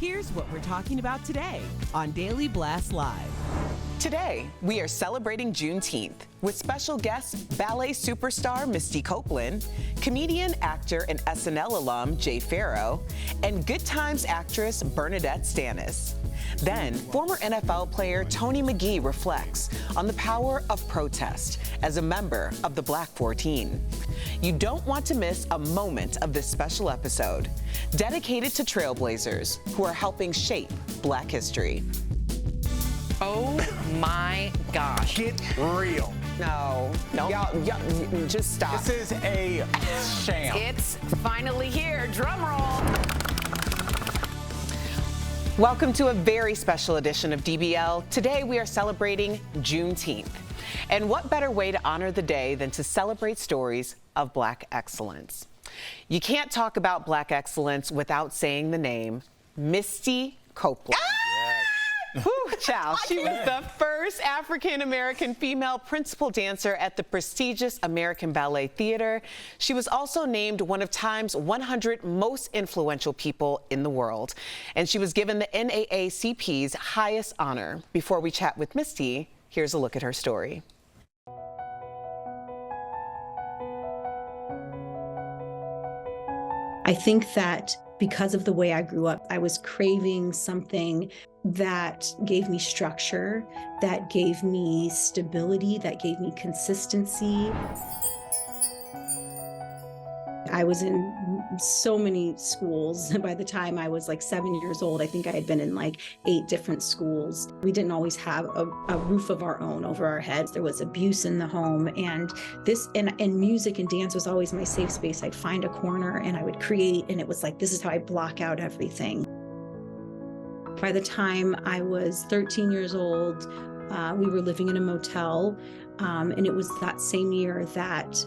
Here's what we're talking about today on Daily Blast Live. Today, we are celebrating Juneteenth with special guest ballet superstar Misty Copeland, comedian, actor, and SNL alum Jay Farrow, and Good Times actress Bernadette Stanis. Then, former NFL player Tony McGee reflects on the power of protest as a member of the Black 14. You don't want to miss a moment of this special episode, dedicated to trailblazers who are helping shape Black history. Oh my gosh. Get real. No. Y'all, just stop. This is a sham. It's finally here. Drum roll. Welcome to a very special edition of DBL. Today we are celebrating Juneteenth. And what better way to honor the day than to celebrate stories of Black excellence? You can't talk about Black excellence without saying the name Misty Copeland. Whew, child. She was the first African-American female principal dancer at the prestigious American Ballet Theater. She was also named one of Time's 100 most influential people in the world. And she was given the NAACP's highest honor. Before we chat with Misty, here's a look at her story. I think that because of the way I grew up, I was craving something that gave me structure, that gave me stability, that gave me consistency. I was in so many schools. By the time I was like 7 years old, I think I had been in like 8 different schools. We didn't always have a roof of our own over our heads. There was abuse in the home, and music and dance was always my safe space. I'd find a corner and I would create, and it was like, this is how I block out everything. By the time I was 13 years old, we were living in a motel, and it was that same year that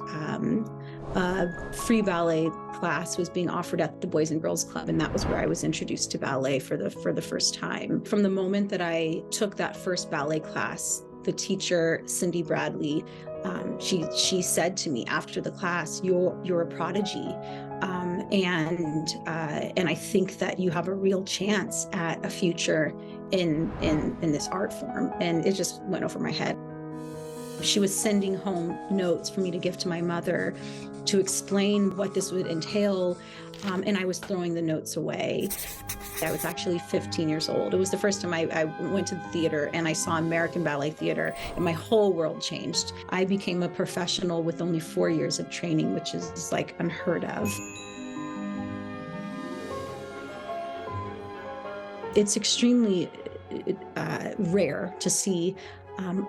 a free ballet class was being offered at the Boys and Girls Club, and that was where I was introduced to ballet for the first time. From the moment that I took that first ballet class, the teacher, Cindy Bradley, she said to me after the class, "You're a prodigy, and I think that you have a real chance at a future in this art form." And it just went over my head. She was sending home notes for me to give to my mother to explain what this would entail, and I was throwing the notes away. I was actually 15 years old. It was the first time I went to the theater and I saw American Ballet Theater, and my whole world changed. I became a professional with only 4 years of training, which is like unheard of. It's extremely rare to see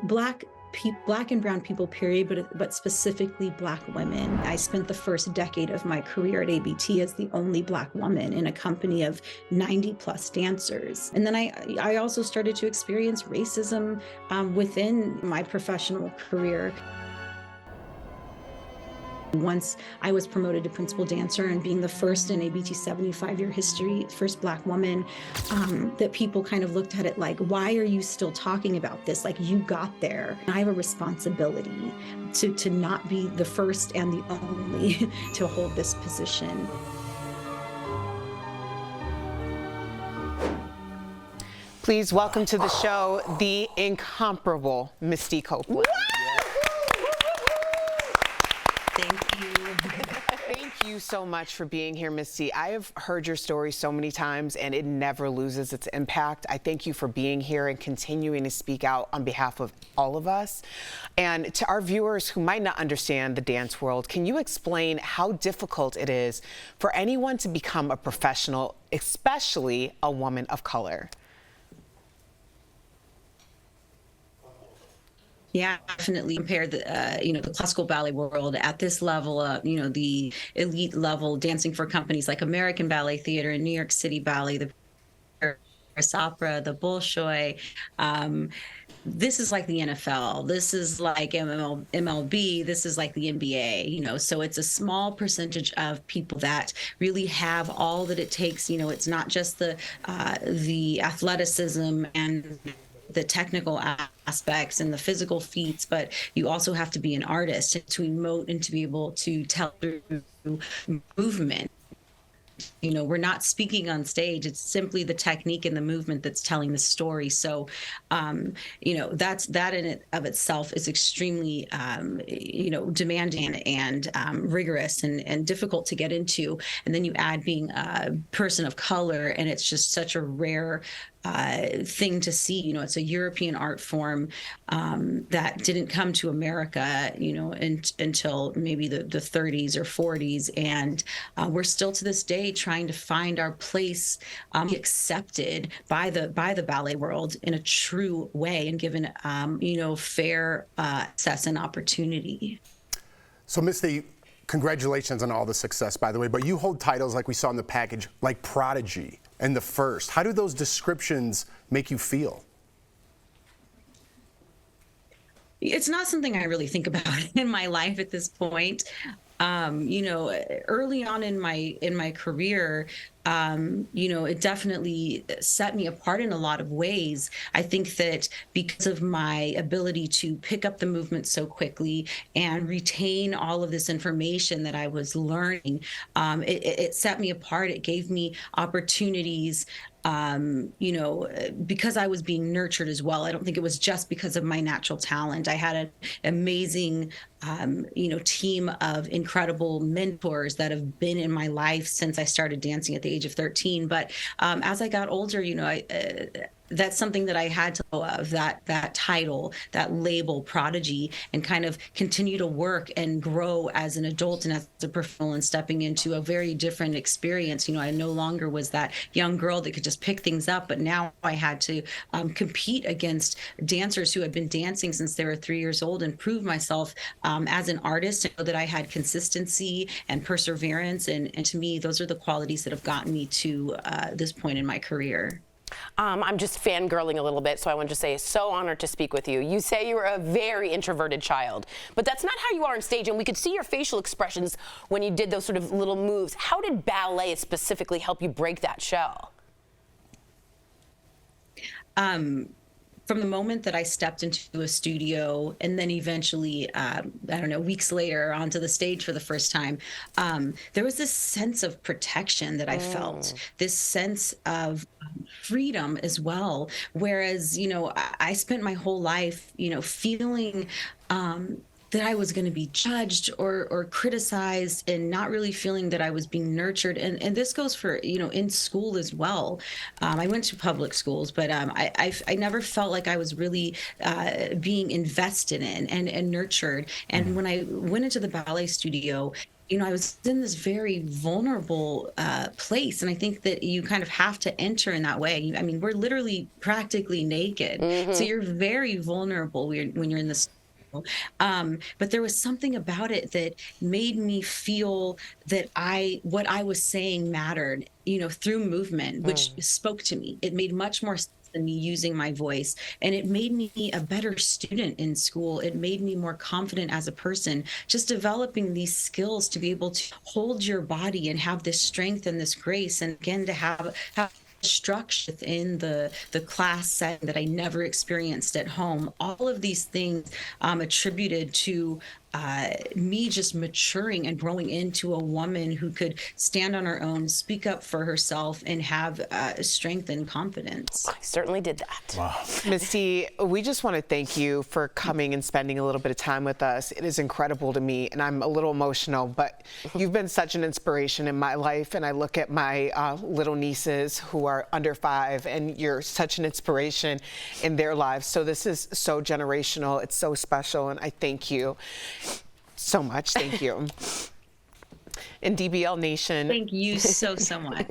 Black and brown people, period, but specifically Black women. I spent the first decade of my career at ABT as the only Black woman in a company of 90+ dancers. And then I also started to experience racism within my professional career. Once I was promoted to principal dancer, and being the first in ABT's 75-year history, first Black woman, that people kind of looked at it like, why are you still talking about this? Like, you got there. I have a responsibility to not be the first and the only to hold this position. Please welcome to the show the incomparable Misty Copeland. Thank you so much for being here, Misty. I have heard your story so many times, and it never loses its impact. I thank you for being here and continuing to speak out on behalf of all of us. And to our viewers who might not understand the dance world, can you explain how difficult it is for anyone to become a professional, especially a woman of color? Yeah, definitely compare the the classical ballet world at this level, the elite level, dancing for companies like American Ballet Theater and New York City Ballet, the Paris Opera, the Bolshoi. This is like the NFL. This is like MLB. This is like the NBA. So it's a small percentage of people that really have all that it takes. It's not just the athleticism and the technical aspects and the physical feats, but you also have to be an artist to emote and to be able to tell through movement. we're not speaking on stage. It's simply the technique and the movement that's telling the story. So, that in it of itself is extremely, demanding and rigorous and difficult to get into. And then you add being a person of color, and it's just such a rare thing to see. It's a European art form that didn't come to America, until maybe the 30s or 40s, and we're still to this day trying to find our place, accepted by the ballet world in a true way, and given fair access and opportunity. So, Misty, congratulations on all the success, by the way, but you hold titles like we saw in the package, like Prodigy and The First. How do those descriptions make you feel? It's not something I really think about in my life at this point. Early on in my career, it definitely set me apart in a lot of ways. I think that because of my ability to pick up the movement so quickly and retain all of this information that I was learning, it set me apart. It gave me opportunities, because I was being nurtured as well. I don't think it was just because of my natural talent. I had an amazing, team of incredible mentors that have been in my life since I started dancing at the age of 13. But as I got older, that's something that I had to know of, that title, that label, Prodigy, and kind of continue to work and grow as an adult and as a professional, and stepping into a very different experience. I no longer was that young girl that could just pick things up, but now I had to compete against dancers who had been dancing since they were 3 years old, and prove myself as an artist, and know that I had consistency and perseverance. And to me, those are the qualities that have gotten me to this point in my career. I'm just fangirling a little bit, so I want to say, so honored to speak with you. You say you were a very introverted child, but that's not how you are on stage, and we could see your facial expressions when you did those sort of little moves. How did ballet specifically help you break that shell? From the moment that I stepped into a studio, and then eventually, weeks later onto the stage for the first time, there was this sense of protection that I felt, this sense of freedom as well. Whereas, I spent my whole life, feeling that I was going to be judged or criticized, and not really feeling that I was being nurtured. And this goes for, in school as well. I went to public schools, but I never felt like I was really being invested in and nurtured. And when I went into the ballet studio, I was in this very vulnerable place. And I think that you kind of have to enter in that way. I mean, we're literally practically naked. So you're very vulnerable when you're in this. But there was something about it that made me feel that what I was saying mattered, through movement, which spoke to me. It made much more sense than me using my voice. And it made me a better student in school. It made me more confident as a person, just developing these skills to be able to hold your body and have this strength and this grace. And again, to have structure within the class setting that I never experienced at home. All of these things attributed to me just maturing and growing into a woman who could stand on her own, speak up for herself, and have strength and confidence. I certainly did that. Wow. Misty, we just want to thank you for coming and spending a little bit of time with us. It is incredible to me, and I'm a little emotional, but you've been such an inspiration in my life, and I look at my little nieces who are under 5, and you're such an inspiration in their lives. So this is so generational. It's so special, and I thank you so much. Thank you. And DBL Nation. Thank you so much.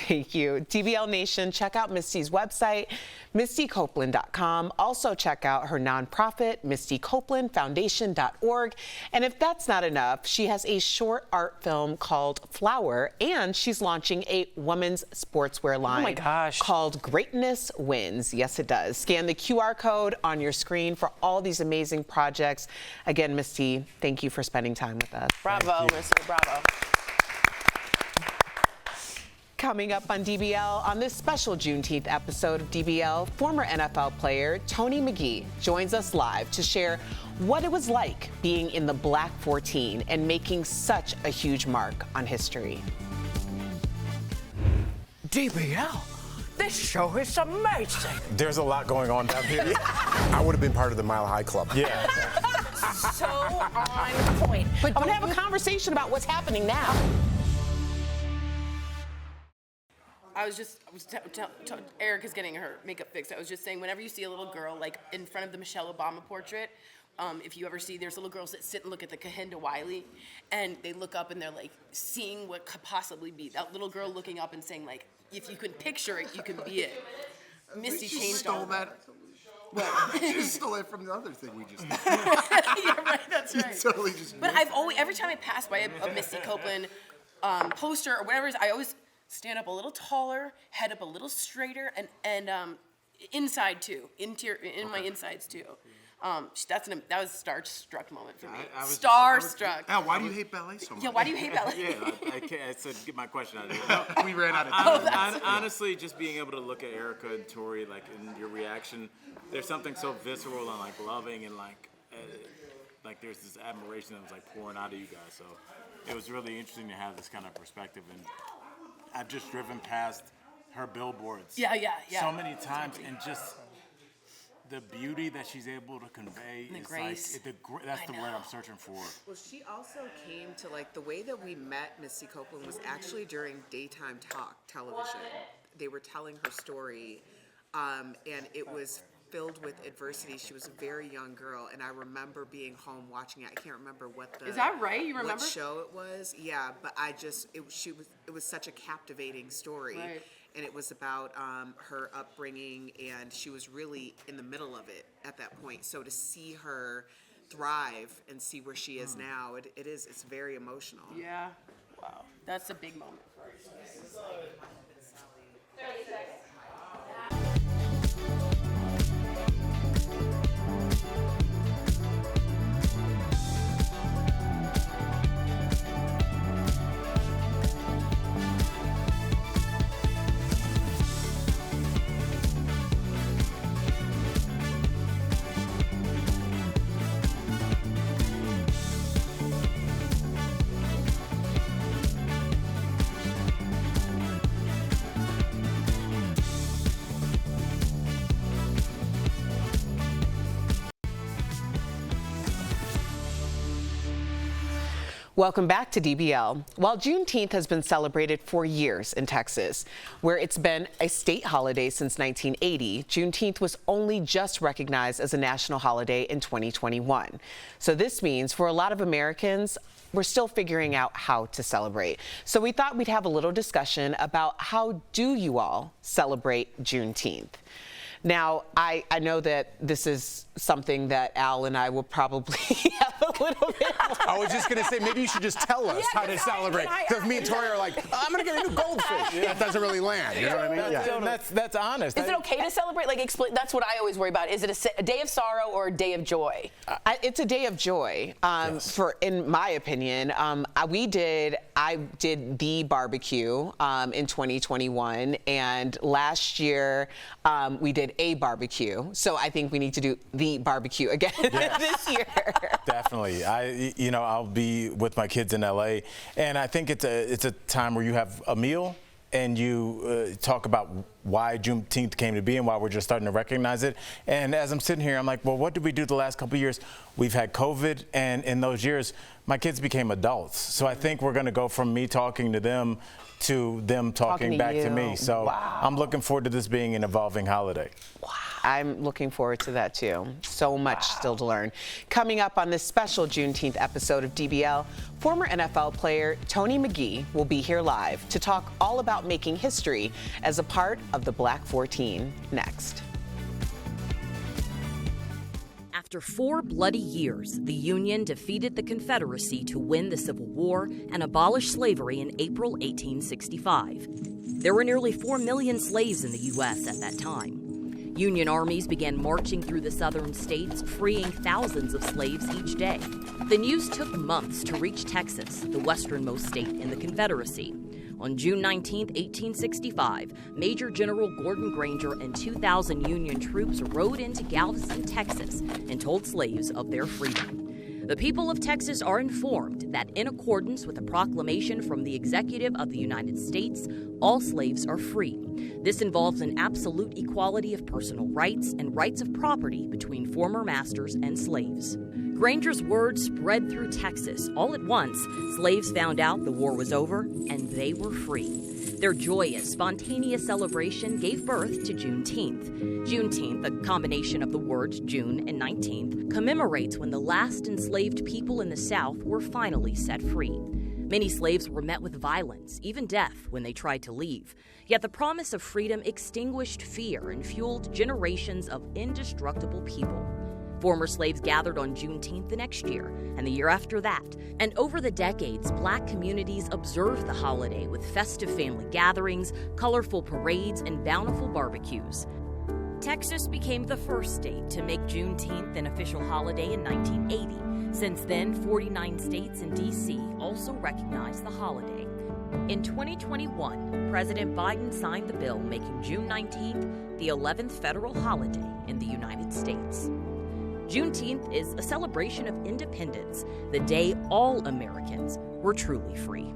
Thank you. DBL Nation, check out Misty's website, mistycopeland.com. Also check out her nonprofit, mistycopelandfoundation.org. And if that's not enough, she has a short art film called Flower, and she's launching a women's sportswear line. Oh my gosh. Called Greatness Wins. Yes, it does. Scan the QR code on your screen for all these amazing projects. Again, Misty, thank you for spending time with us. Bravo, Misty, bravo. Coming up on DBL, on this special Juneteenth episode of DBL, former NFL player Tony McGee joins us live to share what it was like being in the Black 14 and making such a huge mark on history. DBL, this show is amazing. There's a lot going on down here. I would have been part of the Mile High Club. Yeah. So on point. But I'm gonna have a conversation about what's happening now. Erica's getting her makeup fixed. I was just saying, whenever you see a little girl like in front of the Michelle Obama portrait, if you ever see, there's little girls that sit and look at the Kehinde Wiley, and they look up and they're like seeing what could possibly be. That little girl looking up and saying like, if you can picture it, you can be it. Misty changed all that. She stole it from the other thing we just did. You're right, that's right. Totally just. But I've always, every time I pass by a Misty Copeland poster or whatever it is, I always stand up a little taller, head up a little straighter, and inside too, in my insides too. That was a starstruck moment for me. Starstruck. Al, why do you hate ballet so much? Yeah, why do you hate ballet? Yeah, I can't. I said get my question out of here. We ran out of time. Honestly, just being able to look at Erica and Tori, like in your reaction, there's something so visceral and like loving and like there's this admiration that was like pouring out of you guys. So it was really interesting to have this kind of perspective. And I've just driven past her billboards. Yeah. So many times, and just the beauty that she's able to convey the is grace. like that's the word I'm searching for. Well, she also came to, like, the way that we met Misty Copeland was actually during daytime talk television. They were telling her story, and it was filled with adversity. She was a very young girl, and I remember being home watching it. I can't remember what the Is that right? You remember? what show it was? Yeah, but it was such a captivating story. Right. And it was about her upbringing, and she was really in the middle of it at that point. So to see her thrive and see where she is now, it's very emotional. Yeah. Wow. That's a big moment. Welcome back to DBL. While Juneteenth has been celebrated for years in Texas, where it's been a state holiday since 1980, Juneteenth was only just recognized as a national holiday in 2021. So this means for a lot of Americans, we're still figuring out how to celebrate. So we thought we'd have a little discussion about how do you all celebrate Juneteenth? Now, I know that this is something that Al and I will probably have a little bit more. I was just going to say, maybe you should just tell us how to celebrate. Because me and Tori are like, I'm going to get a new goldfish. That doesn't really land. You know what I mean? Yeah. That's honest. Is it okay to celebrate? Like, explain. That's what I always worry about. Is it a day of sorrow or a day of joy? It's a day of joy, Yes. in my opinion. I did the barbecue in 2021, and last year we did a barbecue. So I think we need to do the barbecue again this year. Definitely. I'll be with my kids in LA, and I think it's a time where you have a meal and you talk about why Juneteenth came to be and why we're just starting to recognize it. And as I'm sitting here, I'm like, well, what did we do the last couple of years? We've had COVID, and in those years, my kids became adults. So I think we're going to go from me talking to them to them talking back to me. So wow. I'm looking forward to this being an evolving holiday. Wow. I'm looking forward to that too. So much still to learn. Coming up on this special Juneteenth episode of DBL, former NFL player Tony McGee will be here live to talk all about making history as a part of the Black 14 next. After 4 bloody years, the Union defeated the Confederacy to win the Civil War and abolish slavery in April 1865. There were nearly 4 million slaves in the U.S. at that time. Union armies began marching through the southern states, freeing thousands of slaves each day. The news took months to reach Texas, the westernmost state in the Confederacy. On June 19, 1865, Major General Gordon Granger and 2,000 Union troops rode into Galveston, Texas, and told slaves of their freedom. The people of Texas are informed that in accordance with a proclamation from the Executive of the United States, all slaves are free. This involves an absolute equality of personal rights and rights of property between former masters and slaves. Granger's words spread through Texas. All at once, slaves found out the war was over and they were free. Their joyous, spontaneous celebration gave birth to Juneteenth. Juneteenth, a combination of the words June and 19th, commemorates when the last enslaved people in the South were finally set free. Many slaves were met with violence, even death, when they tried to leave. Yet the promise of freedom extinguished fear and fueled generations of indestructible people. Former slaves gathered on Juneteenth the next year, and the year after that. And over the decades, Black communities observed the holiday with festive family gatherings, colorful parades, and bountiful barbecues. Texas became the first state to make Juneteenth an official holiday in 1980. Since then, 49 states and D.C. also recognize the holiday. In 2021, President Biden signed the bill making June 19th the 11th federal holiday in the United States. Juneteenth is a celebration of independence, the day all Americans were truly free.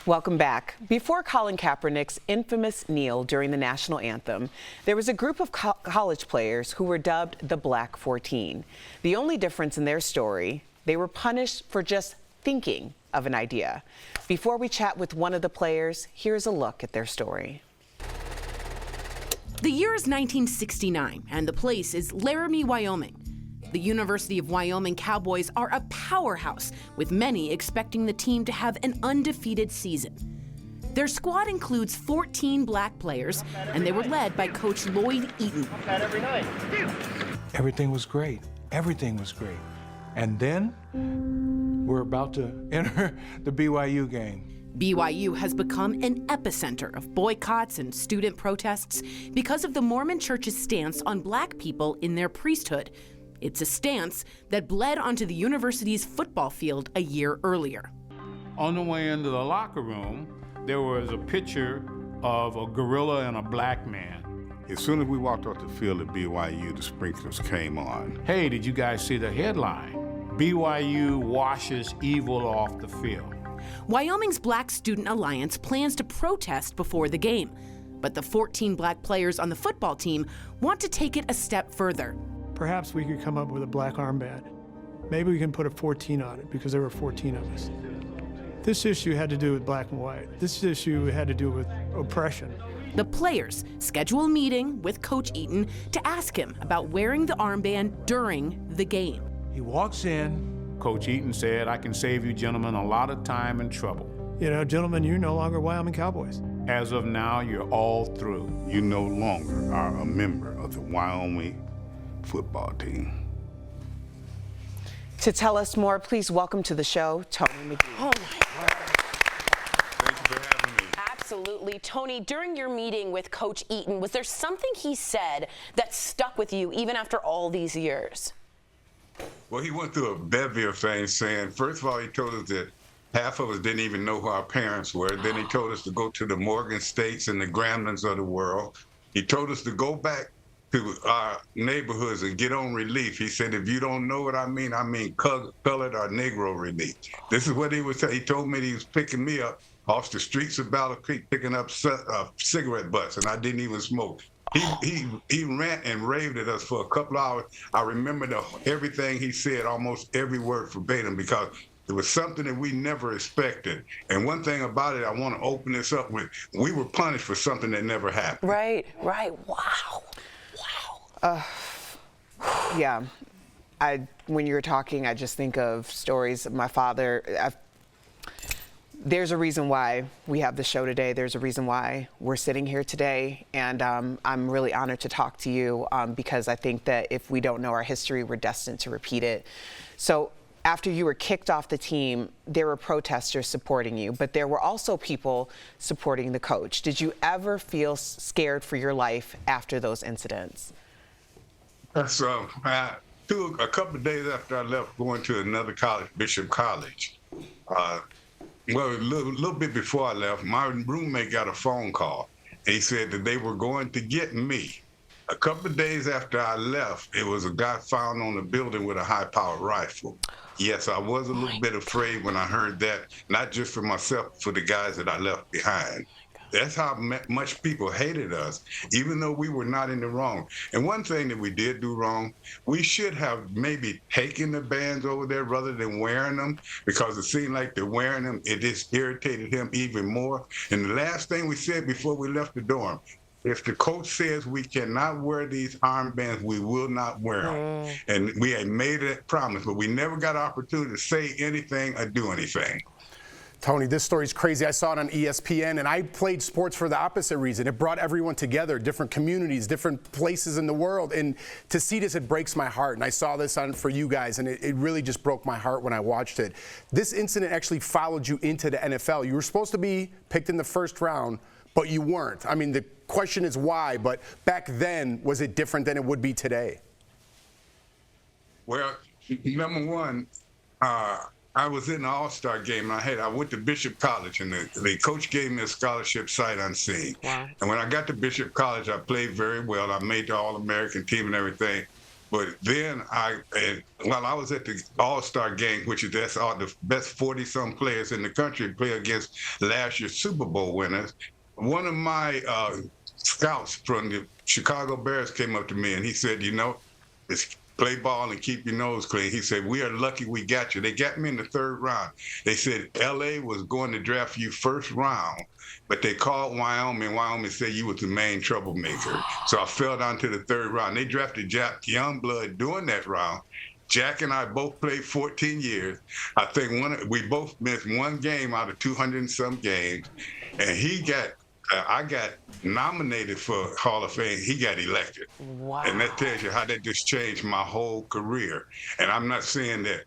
Welcome back. Before Colin Kaepernick's infamous kneel during the national anthem, there was a group of college players who were dubbed the Black 14. The only difference in their story, they were punished for just thinking of an idea. Before we chat with one of the players, here's a look at their story. The year is 1969, and the place is Laramie, Wyoming. The University of Wyoming Cowboys are a powerhouse, with many expecting the team to have an undefeated season. Their squad includes 14 Black players, and they were led by Coach Lloyd Eaton. Everything was great. Everything was great. And then we're about to enter the BYU game. BYU has become an epicenter of boycotts and student protests because of the Mormon Church's stance on Black people in their priesthood. It's a stance that bled onto the university's football field a year earlier. On the way into the locker room, there was a picture of a gorilla and a black man. As soon as we walked off the field at BYU, the sprinklers came on. Hey, did you guys see the headline? BYU washes evil off the field. Wyoming's Black Student Alliance plans to protest before the game, but the 14 Black players on the football team want to take it a step further. Perhaps we could come up with a black armband. Maybe we can put a 14 on it because there were 14 of us. This issue had to do with black and white. This issue had to do with oppression. The players schedule a meeting with Coach Eaton to ask him about wearing the armband during the game. He walks in. Coach Eaton said, "I can save you gentlemen a lot of time and trouble. You know, gentlemen, you're no longer Wyoming Cowboys. As of now, you're all through. You no longer are a member of the Wyoming football team." To tell us more, please welcome to the show, Tony McGee. Oh my word. Thank you for having me. Absolutely. Tony, during your meeting with Coach Eaton, was there something he said that stuck with you even after all these years? Well, he went through a bevy of things saying, first of all, he told us that half of us didn't even know who our parents were. Then he told us to go to the Morgan States and the Gramblin's of the world. He told us to go back to our neighborhoods and get on relief. He said, if you don't know what I mean colored or Negro relief. This is what he was saying. He told me that he was picking me up off the streets of Battle Creek, picking up cigarette butts, and I didn't even smoke. He rant and raved at us for a couple of hours. I remember everything he said, almost every word verbatim, because it was something that we never expected. And one thing about it, I want to open this up with, we were punished for something that never happened. Right. Wow. Yeah. When you're talking, I just think of stories of my father. There's a reason why we have the show today. There's a reason why we're sitting here today. And I'm really honored to talk to you because I think that if we don't know our history, we're destined to repeat it. So after you were kicked off the team, there were protesters supporting you, but there were also people supporting the coach. Did you ever feel scared for your life after those incidents? a couple of days after I left, going to another college, Bishop College. Well, a little bit before I left, my roommate got a phone call. He said that they were going to get me. A couple of days after I left, it was a guy found on the building with a high-powered rifle. Yes, I was a little bit afraid when I heard that, not just for myself, but for the guys that I left behind. That's how much people hated us, even though we were not in the wrong. And one thing that we did do wrong, we should have maybe taken the bands over there rather than wearing them, because it seemed like they're wearing them, it just irritated him even more. And the last thing we said before we left the dorm, if the coach says we cannot wear these armbands, we will not wear them. And we had made that promise, but we never got an opportunity to say anything or do anything. Tony, this story's crazy. I saw it on ESPN, and I played sports for the opposite reason. It brought everyone together, different communities, different places in the world. And to see this, it breaks my heart. And I saw this on for you guys, and it really just broke my heart when I watched it. This incident actually followed you into the NFL. You were supposed to be picked in the first round, but you weren't. I mean, the question is why, but back then, was it different than it would be today? Well, number one, I was in the All-Star game. I went to Bishop College, and the coach gave me a scholarship sight unseen. Wow. And when I got to Bishop College, I played very well. I made the All-American team and everything. But then while I was at the All-Star game, which is that's all the best 40-some players in the country play against last year's Super Bowl winners, one of my scouts from the Chicago Bears came up to me and he said, you know, it's play ball and keep your nose clean. He said, we are lucky we got you. They got me in the third round. They said LA was going to draft you first round, but they called Wyoming. Wyoming said you was the main troublemaker. So I fell down to the third round. They drafted Jack Youngblood during that round. Jack and I both played 14 years. I think we both missed one game out of 200 and some games. And I got nominated for Hall of Fame. He got elected. Wow. And that tells you how that just changed my whole career. And I'm not saying that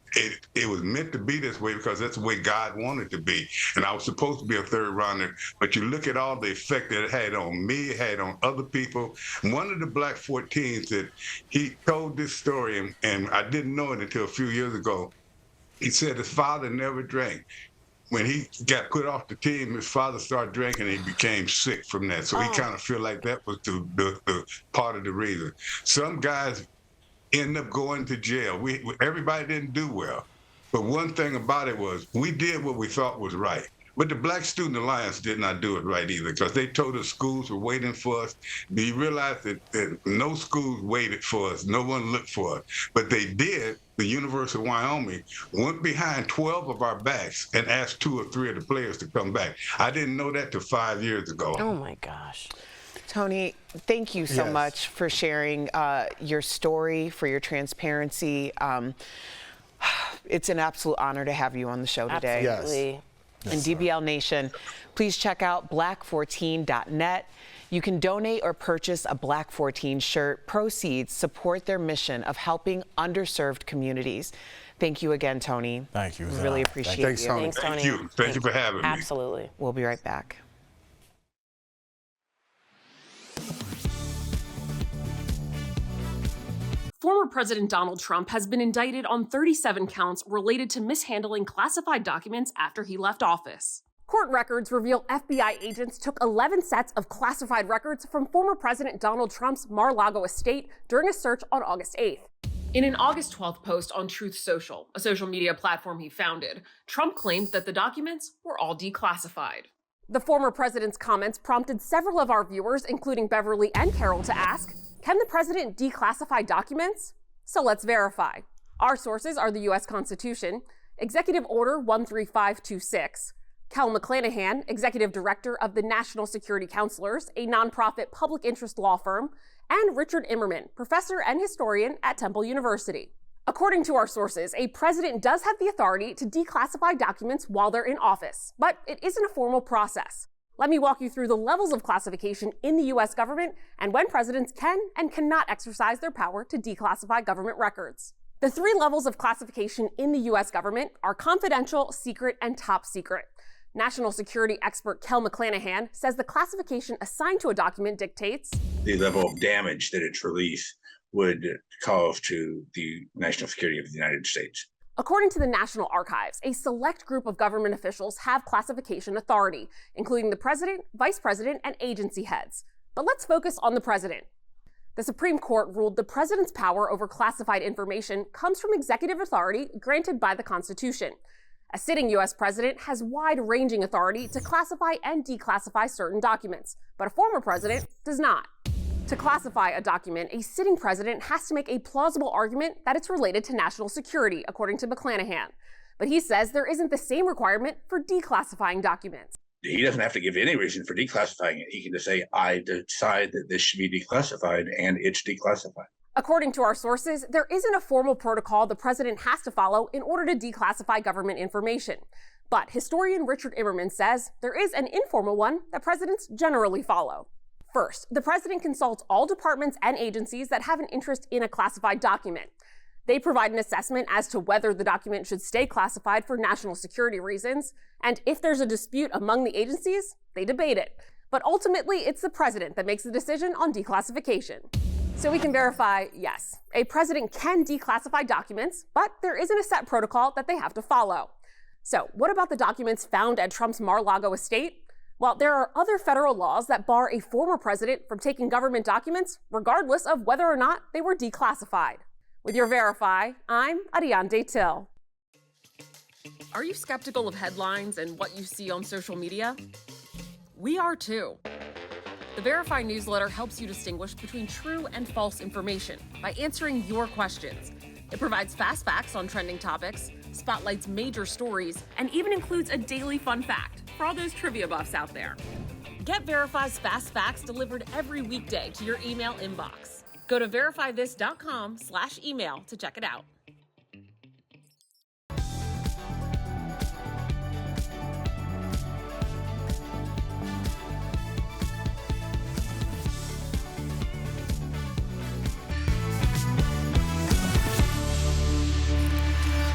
it was meant to be this way, because that's the way God wanted it to be. And I was supposed to be a third rounder. But you look at all the effect that it had on me, it had on other people. One of the Black 14s that he told this story, and I didn't know it until a few years ago. He said his father never drank. When he got put off the team, his father started drinking and he became sick from that. So he kind of feel like that was the part of the reason. Some guys end up going to jail. Everybody didn't do well. But one thing about it was we did what we thought was right. But the Black Student Alliance did not do it right either, because they told us schools were waiting for us. Do you realize that no schools waited for us? No one looked for us. But they did. The University of Wyoming went behind 12 of our backs and asked 2 or 3 of the players to come back. I didn't know that till 5 years ago. Oh, my gosh. Tony, thank you so much for sharing your story, for your transparency. It's an absolute honor to have you on the show today. Absolutely. Yes. And DBL Nation, please check out black14.net. You can donate or purchase a Black 14 shirt. Proceeds support their mission of helping underserved communities. Thank you again, Tony. Thank you. We really appreciate you. Thanks, Tony. Thank you. Thank you for having me. Absolutely. We'll be right back. Former President Donald Trump has been indicted on 37 counts related to mishandling classified documents after he left office. Court records reveal FBI agents took 11 sets of classified records from former President Donald Trump's Mar-a-Lago estate during a search on August 8th. In an August 12th post on Truth Social, a social media platform he founded, Trump claimed that the documents were all declassified. The former president's comments prompted several of our viewers, including Beverly and Carol, to ask, can the president declassify documents? So let's verify. Our sources are the U.S. Constitution, Executive Order 13526, Cal McClanahan, Executive Director of the National Security Counselors, a nonprofit public interest law firm, and Richard Immerman, professor and historian at Temple University. According to our sources, a president does have the authority to declassify documents while they're in office, but it isn't a formal process. Let me walk you through the levels of classification in the U.S. government and when presidents can and cannot exercise their power to declassify government records. The 3 levels of classification in the U.S. government are confidential, secret, and top secret. National security expert Kel McClanahan says the classification assigned to a document dictates the level of damage that its release would call to the national security of the United States. According to the National Archives, a select group of government officials have classification authority, including the president, vice president, and agency heads. But let's focus on the president. The Supreme Court ruled the president's power over classified information comes from executive authority granted by the Constitution. A sitting U.S. president has wide-ranging authority to classify and declassify certain documents, but a former president does not. To classify a document, a sitting president has to make a plausible argument that it's related to national security, according to McClanahan. But he says there isn't the same requirement for declassifying documents. He doesn't have to give any reason for declassifying it. He can just say, I decide that this should be declassified, and it's declassified. According to our sources, there isn't a formal protocol the president has to follow in order to declassify government information. But historian Richard Immerman says there is an informal one that presidents generally follow. First, the president consults all departments and agencies that have an interest in a classified document. They provide an assessment as to whether the document should stay classified for national security reasons, and if there's a dispute among the agencies, they debate it. But ultimately, it's the president that makes the decision on declassification. So we can verify, yes, a president can declassify documents, but there isn't a set protocol that they have to follow. So what about the documents found at Trump's Mar-a-Lago estate? Well, there are other federal laws that bar a former president from taking government documents, regardless of whether or not they were declassified. With your Verify, I'm Ariane Till. Are you skeptical of headlines and what you see on social media? We are too. The Verify newsletter helps you distinguish between true and false information by answering your questions. It provides fast facts on trending topics, spotlights major stories, and even includes a daily fun fact for all those trivia buffs out there. Get Verify's fast facts delivered every weekday to your email inbox. Go to verifythis.com/email to check it out.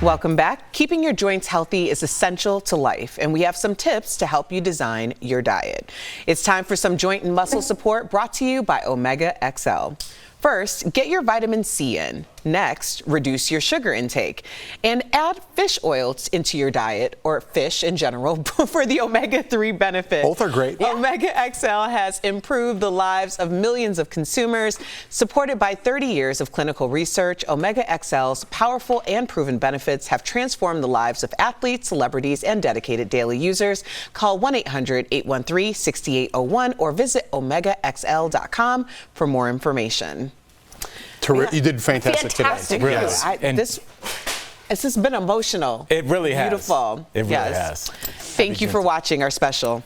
Welcome back. Keeping your joints healthy is essential to life, and we have some tips to help you design your diet. It's time for some joint and muscle support brought to you by Omega XL. First, get your vitamin C in. Next, reduce your sugar intake and add fish oils into your diet, or fish in general, for the omega-3 benefit. Both are great. Yeah. Omega XL has improved the lives of millions of consumers. Supported by 30 years of clinical research, Omega XL's powerful and proven benefits have transformed the lives of athletes, celebrities, and dedicated daily users. Call 1-800-813-6801 or visit omegaxl.com for more information. You did fantastic today. Really. This has been emotional. It really has. Beautiful. It really has. Thank you for watching our special.